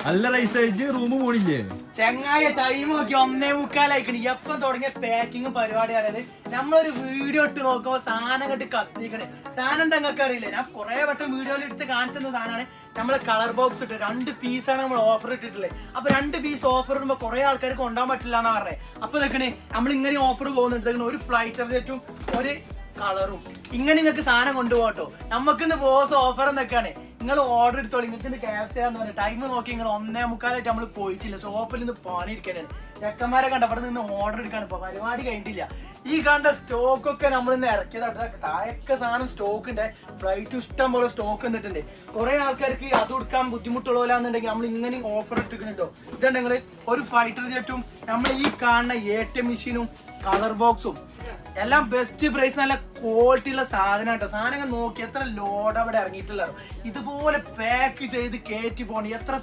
നല്ല റൈസ് കഴിച്ച് റൂം പോണില്ലേ ചെങ്ങായ ടൈം നോക്കി 1:45 എപ്പം തുടങ്ങിയ പാക്കിങ് പരിപാടി അറിയാതെ നമ്മളൊരു വീഡിയോ ഇട്ട് നോക്കുമ്പോ സാധനം കണ്ട് കത്തിക്കണേ. സാധനം തങ്ങൾക്ക് അറിയില്ല, ഞാൻ കുറെ വട്ടം വീഡിയോയിൽ എടുത്ത് കാണിച്ചെന്ന സാധനമാണ്. നമ്മള് കളർ ബോക്സ് ഇട്ട് 2 പീസാണ് നമ്മൾ ഓഫർ ഇട്ടിട്ടുള്ളത്. അപ്പൊ 2 പീസ് ഓഫർ ഇടുമ്പോ കുറെ ആൾക്കാർക്ക് കൊണ്ടുപോകാൻ പറ്റില്ല എന്നാ പറഞ്ഞത്. അപ്പൊ നിൽക്കണേ നമ്മൾ ഇങ്ങനെ ഓഫർ പോകുന്നുണ്ട്, ഒരു ഫ്ലൈറ്റ് റേറ്റും ഒരു കളറും ഇങ്ങനെ നിങ്ങൾക്ക് സാധനം കൊണ്ടുപോകട്ടോ. നമുക്കിന്ന് ബോസ് ഓഫർ എന്നൊക്കെയാണ്. നിങ്ങൾ ഓർഡർ എടുത്തോളൂ, നിങ്ങൾക്ക് ഇന്ന് ക്യാഷ് ചെയ്യാന്ന് പറഞ്ഞു. ടൈം നോക്കി നിങ്ങൾ 1:45 നമ്മൾ പോയിട്ടില്ല, ഷോപ്പിൽ നിന്ന് പണിയിരിക്കാനാണ്. ചെക്കന്മാരെ കണ്ട അവിടെ നിന്ന് ഓർഡർ എടുക്കാണ്. ഇപ്പൊ പരിപാടി കഴിഞ്ഞിട്ടില്ല. ഈ കണ്ട സ്റ്റോക്കൊക്കെ നമ്മൾ ഇന്ന് ഇറക്കിയതായിട്ട് താഴൊക്കെ സാധനം സ്റ്റോക്ക് ഉണ്ട്. ഫ്ലൈറ്റ് ഇഷ്ടം പോലെ സ്റ്റോക്ക് എന്നിട്ടുണ്ട്. കുറെ ആൾക്കാർക്ക് അത് കൊടുക്കാൻ ബുദ്ധിമുട്ടുള്ളവരാന്നുണ്ടെങ്കിൽ നമ്മൾ ഇങ്ങനെ ഓഫർ ഇട്ടിട്ടുണ്ടോ. ഇതുണ്ടെങ്കിൽ ഒരു ഫൈറ്റർ ജെറ്റും നമ്മൾ ഈ കാണുന്ന ATM മെഷീനും കളർ ബോക്സും എല്ലാം ബെസ്റ്റ് പ്രൈസ്, നല്ല ക്വാളിറ്റി ഉള്ള സാധനം കേട്ടോ. സാധനങ്ങൾ നോക്കി എത്ര ലോഡ് അവിടെ ഇറങ്ങിയിട്ടുള്ളോ. ഇതുപോലെ പാക്ക് ചെയ്ത് കയറ്റി പോകണം. എത്ര